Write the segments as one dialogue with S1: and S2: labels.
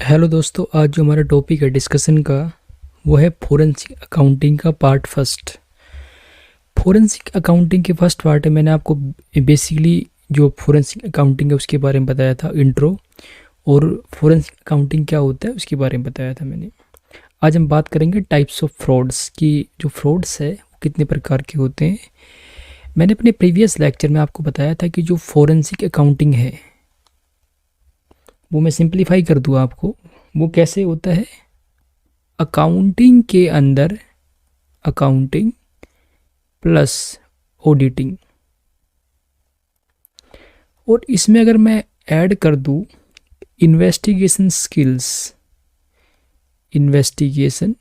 S1: Hello दोस्तों, आज जो हमारा टॉपिक है डिस्कशन का वो है फोरेंसिक अकाउंटिंग का पार्ट फर्स्ट। फोरेंसिक अकाउंटिंग के फर्स्ट पार्ट में मैंने आपको बेसिकली जो फोरेंसिक अकाउंटिंग है उसके बारे में बताया था इंट्रो, और फोरेंसिक अकाउंटिंग क्या होता है उसके बारे में बताया था मैंने। आज हम बात करेंगे टाइप्स ऑफ फ्रॉड्स की। जो फ्रॉड्स है वो कितने प्रकार के होते हैं। मैंने अपने प्रीवियस लेक्चर में आपको बताया था कि जो फोरेंसिक अकाउंटिंग है वो मैं सिंप्लीफाई कर दूँ आपको, वो कैसे होता है। अकाउंटिंग के अंदर अकाउंटिंग प्लस ऑडिटिंग, और इसमें अगर मैं ऐड कर दूं इन्वेस्टिगेशन स्किल्स, इन्वेस्टिगेशन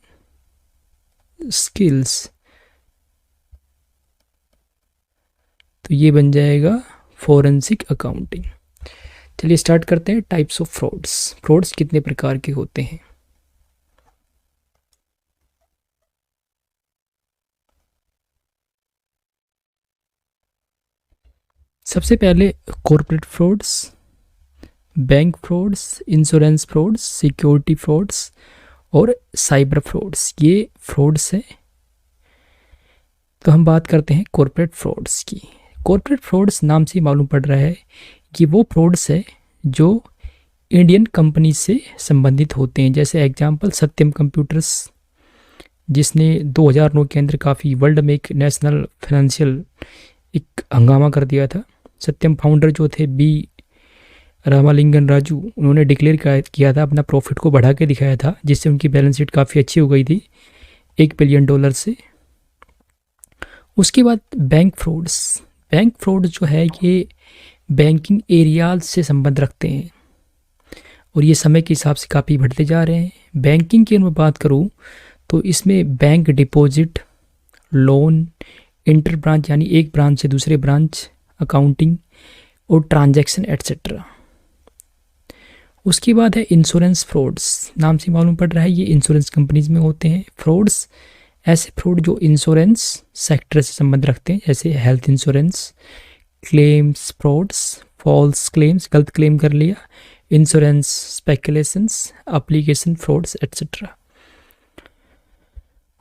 S1: स्किल्स, तो ये बन जाएगा फोरेंसिक अकाउंटिंग। चलिए स्टार्ट करते हैं। Types of frauds. फ्रॉड्स कितने प्रकार के होते हैं। सबसे पहले corporate frauds, bank frauds, insurance frauds, security frauds और साइबर फ्रॉड्स, ये फ्रॉड्स हैं। तो हम बात करते हैं कॉर्पोरेट फ्रॉड्स की। कॉर्पोरेट फ्रॉड्स नाम से मालूम पड़ रहा है कि वो फ्रॉड्स है जो इंडियन कंपनी से संबंधित होते हैं। जैसे एग्जांपल सत्यम कंप्यूटर्स, जिसने 2009 के अंदर काफ़ी वर्ल्ड में एक नेशनल फाइनेंशियल एक हंगामा कर दिया था। सत्यम फाउंडर जो थे बी रामालिंगन राजू, उन्होंने डिक्लेयर किया था, अपना प्रॉफिट को बढ़ा के दिखाया था, जिससे उनकी बैलेंस शीट काफ़ी अच्छी हो गई थी $1 बिलियन से। उसके बाद बैंक फ्रॉड्स। बैंक फ्रॉड जो है ये बैंकिंग एरियाज से संबंध रखते हैं और ये समय के हिसाब से काफ़ी बढ़ते जा रहे हैं। बैंकिंग की मैं बात करूँ तो इसमें bank deposit, loan, inter branch यानी एक ब्रांच से दूसरे ब्रांच, अकाउंटिंग और ट्रांजैक्शन एट्सेट्रा। उसके बाद है इंश्योरेंस फ्रॉड्स। नाम से मालूम पड़ रहा है ये इंश्योरेंस कंपनीज में होते हैं। फ्रॉड्स ऐसे फ्रॉड जो इंश्योरेंस सेक्टर से संबंध रखते हैं, जैसे health insurance, claims frauds, false claims, गलत क्लेम कर लिया, insurance speculations, application frauds etcetera.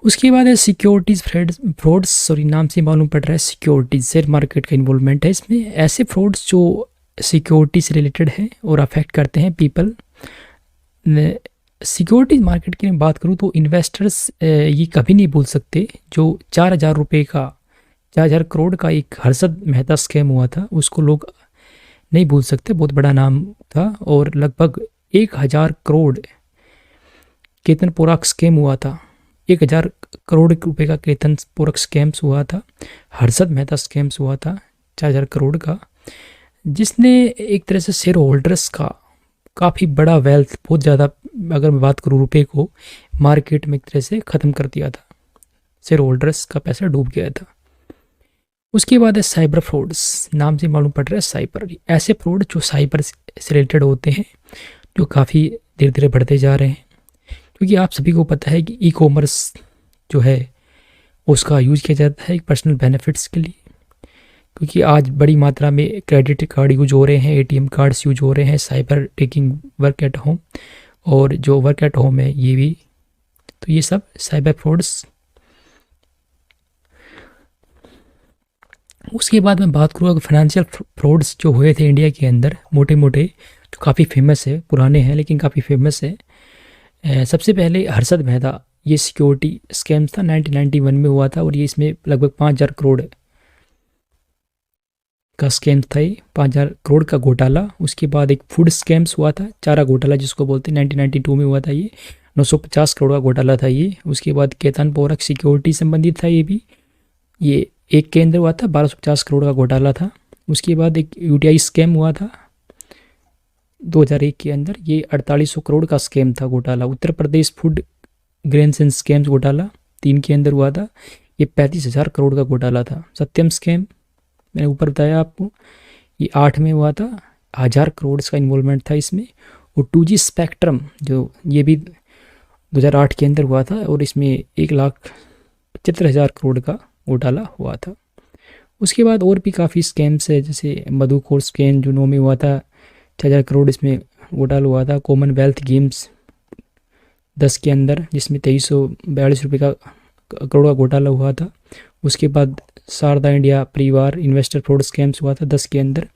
S1: उसके बाद है सिक्योरिटीज़ फ्रॉड्स। सॉरी, नाम से मालूम पड़ रहा है सिक्योरिटीज, शेयर मार्केट का इन्वॉल्वमेंट है इसमें। ऐसे फ्रॉड्स जो सिक्योरिटी से रिलेटेड है और अफेक्ट करते हैं पीपल। सिक्योरिटीज मार्केट की बात करूँ तो इन्वेस्टर्स ये कभी नहीं भूल सकते जो 4,000 रुपये का, 4,000 करोड़ का एक हर्षद मेहता स्कैम हुआ था, उसको लोग नहीं भूल सकते। बहुत बड़ा नाम था और लगभग 1,000 करोड़ केतन पोराक स्कैम हुआ था। 1,000 करोड़ रुपए का केतन पोरक स्कैम्स हुआ था, हर्षद मेहता स्कैम्स हुआ था 4,000 करोड़ का, जिसने एक तरह से शेयर होल्डर्स का काफ़ी बड़ा वेल्थ, बहुत ज़्यादा अगर मैं बात करूँ रुपए को, मार्केट में एक तरह से ख़त्म कर दिया था। शेयर होल्डर्स का पैसा डूब गया था। उसके बाद है साइबर फ्रॉड्स। नाम से मालूम पड़ रहा है साइबर। ऐसे फ्रॉड जो साइबर से रिलेटेड होते हैं, जो काफ़ी धीरे धीरे बढ़ते जा रहे हैं, क्योंकि आप सभी को पता है कि ई कॉमर्स जो है उसका यूज़ किया जाता है एक पर्सनल बेनिफिट्स के लिए, क्योंकि आज बड़ी मात्रा में क्रेडिट कार्ड यूज हो रहे हैं, एटीएम कार्ड्स यूज हो रहे हैं, cyber taking work at home, और जो वर्क एट होम है ये भी, तो ये सब साइबर फ्रॉड्स। उसके बाद मैं बात करूँ अगर फाइनेंशियल फ्रॉड्स जो हुए थे इंडिया के अंदर, मोटे मोटे, जो काफ़ी फेमस है, पुराने हैं लेकिन काफ़ी फेमस है। सबसे पहले हर्षद मेहता, ये सिक्योरिटी स्कैम्स था, 1991 में हुआ था और ये इसमें लगभग 5,000 करोड़ का स्कैम था, ये 5,000 करोड़ का घोटाला। उसके बाद एक फूड स्कैम्स हुआ था, चारा घोटाला जिसको बोलते हैं, 1992 में हुआ था, ये 950 करोड़ का घोटाला था ये। उसके बाद केतन पोरक सिक्योरिटी संबंधित था, ये भी, ये एक के अंदर हुआ था, 1,250 करोड़ का घोटाला था। उसके बाद एक यूटीआई स्कैम हुआ था 2001 के अंदर, ये 4,800 करोड़ का स्कैम था, घोटाला। Uttar Pradesh food grains and scams घोटाला 3 के अंदर हुआ था, ये 35,000 करोड़ का घोटाला था। सत्यम स्कैम मैंने ऊपर बताया आपको, ये 8 में हुआ था, 1,000 करोड़ का इन्वॉल्वमेंट था इसमें। और 2G स्पेक्ट्रम जो, ये भी 2008 के अंदर हुआ था और इसमें 1,75,000 करोड़ का घोटाला हुआ था। उसके बाद और भी काफ़ी स्कैम्स है, जैसे मधुकोर स्कैम जो 9 में हुआ था, 6,000 करोड़ इसमें घोटाला हुआ था। कॉमनवेल्थ गेम्स 10 के अंदर, जिसमें 2342 रुपये का करोड़ का घोटाला हुआ था। उसके बाद शारदा इंडिया परिवार इन्वेस्टर फ्रॉड स्कैम्स हुआ था 10 के अंदर,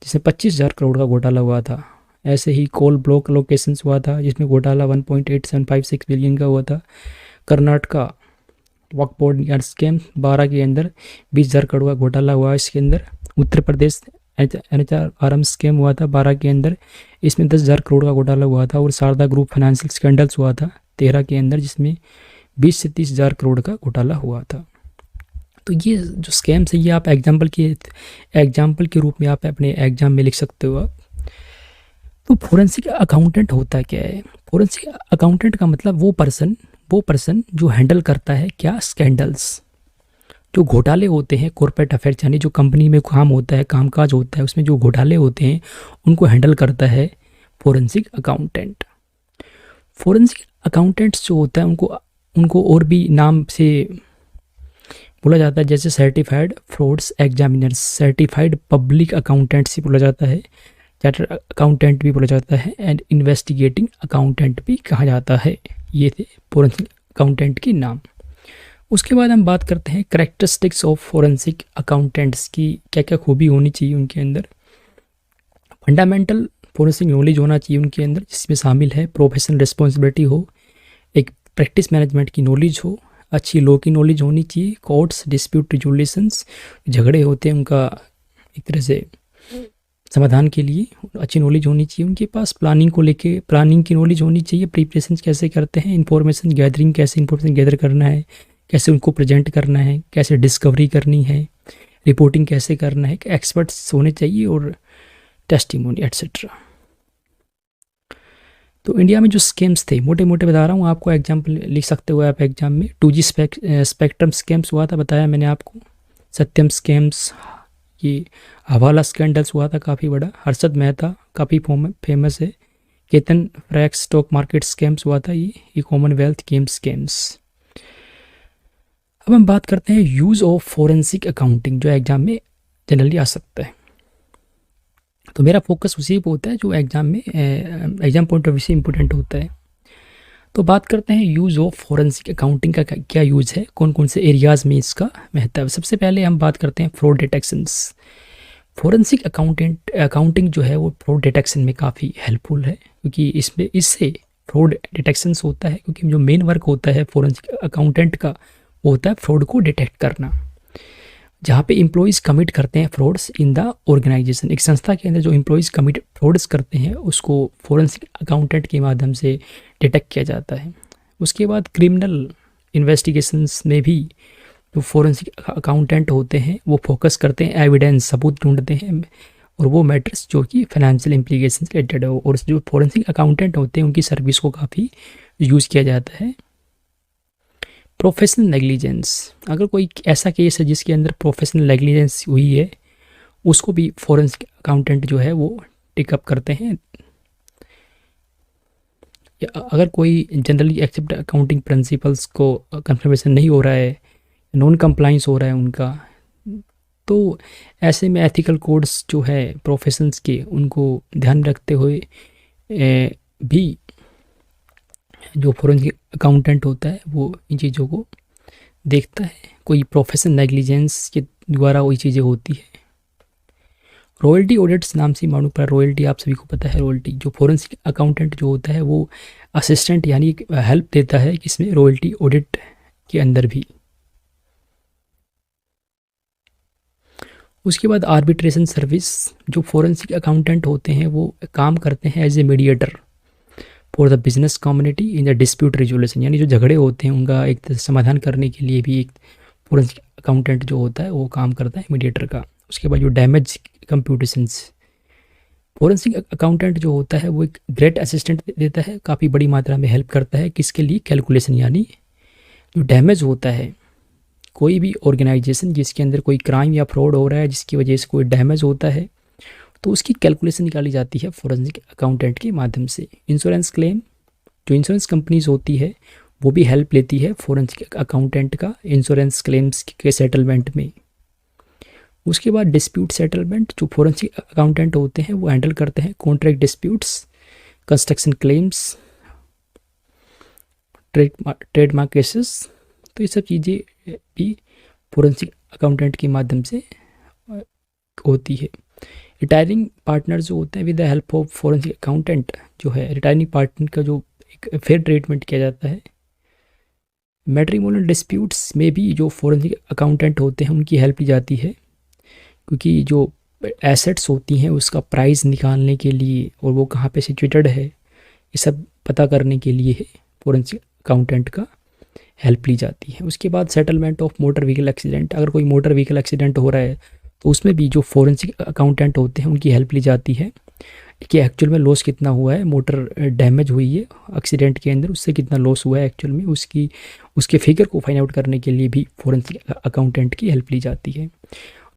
S1: जिसमें 25,000 करोड़ का घोटाला हुआ था। ऐसे ही कोल ब्लॉक लोकेशंस हुआ था, जिसमें घोटाला 1.8756 बिलियन का हुआ था। कर्नाटका वक्फ बोर्ड यार्ड स्कैम 12 के अंदर 20,000 करोड़ का घोटाला हुआ इसके अंदर। उत्तर प्रदेश NHRM स्कैम हुआ था 12 के अंदर, इसमें 10,000 करोड़ का घोटाला हुआ था। और शारदा ग्रुप फाइनेंशियल स्कैंडल्स हुआ था 13 के अंदर, जिसमें 20 से 30,000 करोड़ का घोटाला हुआ था। तो ये जो स्कैम्स है ये आप एग्जाम्पल के रूप में आप अपने एग्जाम में लिख सकते हो आप। तो फोरेंसिक अकाउंटेंट होता क्या है? फोरेंसिक अकाउंटेंट का मतलब वो पर्सन जो हैंडल करता है क्या, स्कैंडल्स, जो घोटाले होते हैं कॉर्पोरेट अफेयर्स, यानी जो कंपनी में काम होता है, कामकाज होता है, उसमें जो घोटाले होते हैं उनको हैंडल करता है फोरेंसिक अकाउंटेंट। फोरेंसिक अकाउंटेंट्स जो होता है उनको और भी नाम से बोला जाता है, जैसे certified frauds examiners, certified public accountants भी बोला जाता है, चार्टर्ड अकाउंटेंट भी बोला जाता है, एंड इन्वेस्टिगेटिंग अकाउंटेंट भी कहा जाता है। ये थे फोरेंसिक अकाउंटेंट के नाम। उसके बाद हम बात करते हैं कैरेक्टरिस्टिक्स ऑफ फोरेंसिक अकाउंटेंट्स की, क्या क्या खूबी होनी चाहिए उनके अंदर। फंडामेंटल फोरेंसिक नॉलेज होना चाहिए उनके अंदर, जिसमें शामिल है प्रोफेशनल रिस्पॉन्सिबिलिटी हो, एक प्रैक्टिस मैनेजमेंट की नॉलेज हो, अच्छी लॉ की नॉलेज होनी चाहिए, कोर्ट्स डिस्प्यूट रिजोल्यूशंस, झगड़े होते हैं उनका एक तरह से समाधान के लिए अच्छी नॉलेज होनी चाहिए उनके पास। प्लानिंग को लेके प्लानिंग की नॉलेज होनी चाहिए, प्रिपरेशन कैसे करते हैं, इंफॉर्मेशन गैदरिंग कैसे इंफॉर्मेशन गैदर करना है, कैसे उनको प्रेजेंट करना है, कैसे डिस्कवरी करनी है, रिपोर्टिंग कैसे करना है, एक्सपर्ट्स होने चाहिए, और टेस्टिमोनी एट्सेट्रा। तो इंडिया में जो स्कैम्स थे मोटे मोटे बता रहा हूँ आपको, एग्जाम्पल लिख सकते हो आप एग्जाम में। 2G स्पेक्ट्रम स्कैम्स हुआ था, बताया मैंने आपको। सत्यम स्कैम्स, ये हवाला स्कैंडल्स हुआ था काफ़ी बड़ा। हर्षद मेहता काफ़ी फेमस है। केतन फ्रैक्स स्टॉक मार्केट स्कैम्स हुआ था, ये कॉमनवेल्थ गेम स्कैम्स। अब हम बात करते हैं यूज़ ऑफ फोरेंसिक अकाउंटिंग, जो एग्जाम में जनरली आ सकता है। तो मेरा फोकस उसी पे होता है जो एग्जाम में एग्जाम पॉइंट ऑफ व्यू से इम्पोर्टेंट होता है। तो बात करते हैं यूज़ ऑफ फोरेंसिक अकाउंटिंग का क्या यूज़ है, कौन कौन से एरियाज़ में इसका महत्व है। सबसे पहले हम बात करते हैं फ्रॉड डिटेक्शंस। फोरेंसिक अकाउंटिंग जो है वो फ्रॉड डिटेक्शन में काफ़ी हेल्पफुल है, क्योंकि इससे फ्रॉड डिटेक्शंस होता है, क्योंकि जो मेन वर्क होता है फोरेंसिक अकाउंटेंट का वो होता है फ्रॉड को डिटेक्ट करना। जहाँ पे एम्प्लॉयज़ कमिट करते हैं फ्रॉड्स इन द ऑर्गेनाइजेशन, एक संस्था के अंदर जो एम्प्लॉयज़ कमिट फ्रॉड्स करते हैं उसको फोरेंसिक अकाउंटेंट के माध्यम से डिटेक्ट किया जाता है। उसके बाद क्रिमिनल इन्वेस्टिगेशंस में भी जो फोरेंसिक अकाउंटेंट होते हैं वो फोकस करते हैं, एविडेंस सबूत ढूंढते हैं, और वो मैटर्स जो कि फाइनेंशियल इम्प्लीकेशन रिलेटेड हो। और जो फोरेंसिक अकाउंटेंट होते हैं उनकी सर्विस को काफ़ी यूज़ किया जाता है। प्रोफेशनल नेग्लिजेंस, अगर कोई ऐसा केस है जिसके अंदर प्रोफेशनल नेग्लिजेंस हुई है उसको भी फोरेंसिक अकाउंटेंट जो है वो टेकअप करते हैं। अगर कोई जनरली एक्सेप्ट अकाउंटिंग प्रिंसिपल्स को कंफर्मेशन नहीं हो रहा है, नॉन कंप्लाइंस हो रहा है उनका, तो ऐसे में एथिकल कोड्स जो है प्रोफेशंस के उनको ध्यान रखते हुए भी जो फोरेंसिक अकाउंटेंट होता है वो इन चीज़ों को देखता है। कोई प्रोफेशनल नेग्लिजेंस के द्वारा वही चीज़ें होती है। रॉयल्टी ऑडिट्स नाम से मालूम पड़ा, रॉयल्टी आप सभी को पता है। रॉयल्टी जो फोरेंसिक अकाउंटेंट जो होता है वो असिस्टेंट यानी हेल्प देता है किसमें, रॉयल्टी ऑडिट के अंदर भी। उसके बाद आर्बिट्रेशन सर्विस, जो फोरेंसिक अकाउंटेंट होते हैं वो काम करते हैं as a mediator for the business community in the dispute resolution, यानी जो झगड़े होते हैं उनका एक समाधान करने के लिए भी एक फोरेंसिक अकाउंटेंट जो होता है वो काम करता है मीडिएटर का। उसके बाद जो डैमेज कंप्यूटेशंस, फोरेंसिक अकाउंटेंट जो होता है वो एक ग्रेट असिस्टेंट देता है, काफ़ी बड़ी मात्रा में हेल्प करता है किसके लिए, कैलकुलेशन, यानी जो डैमेज होता है कोई भी ऑर्गेनाइजेशन जिसके अंदर कोई क्राइम या फ्रॉड हो रहा है जिसकी वजह से कोई डैमेज होता है तो उसकी कैलकुलेशन निकाली जाती है फोरेंसिक अकाउंटेंट के माध्यम से। इंश्योरेंस क्लेम, जो इंश्योरेंस कंपनीज होती है वो भी हेल्प लेती है फोरेंसिक अकाउंटेंट का इंश्योरेंस क्लेम्स के सेटलमेंट में। उसके बाद डिस्प्यूट सेटलमेंट, जो फोरेंसिक अकाउंटेंट होते हैं वो हैंडल करते हैं contract disputes, construction claims, trademark cases. तो ये सब चीज़ें भी फोरेंसिक अकाउंटेंट के माध्यम से होती है। रिटायरिंग पार्टनर जो होते हैं with the help of forensic accountant, जो है रिटायरिंग पार्टनर का जो एक फेयर ट्रीटमेंट किया जाता है। मैट्रिमोनियल डिस्प्यूट्स में भी जो फोरेंसिक अकाउंटेंट होते हैं उनकी हेल्प ली जाती है, क्योंकि जो एसेट्स होती हैं उसका प्राइस निकालने के लिए और वो कहाँ पे सिचुएटेड है ये सब पता करने के लिए फोरेंसिक अकाउंटेंट का हेल्प ली जाती है। उसके बाद settlement of motor vehicle accident, अगर कोई मोटर व्हीकल एक्सीडेंट हो रहा है तो उसमें भी जो फोरेंसिक अकाउंटेंट होते हैं उनकी हेल्प ली जाती है कि एक्चुअल में लॉस कितना हुआ है, मोटर डैमेज हुई है एक्सीडेंट के अंदर, उससे कितना लॉस हुआ है एक्चुअल में, उसके फिगर को फाइंड आउट करने के लिए भी फोरेंसिक अकाउंटेंट की हेल्प ली जाती है।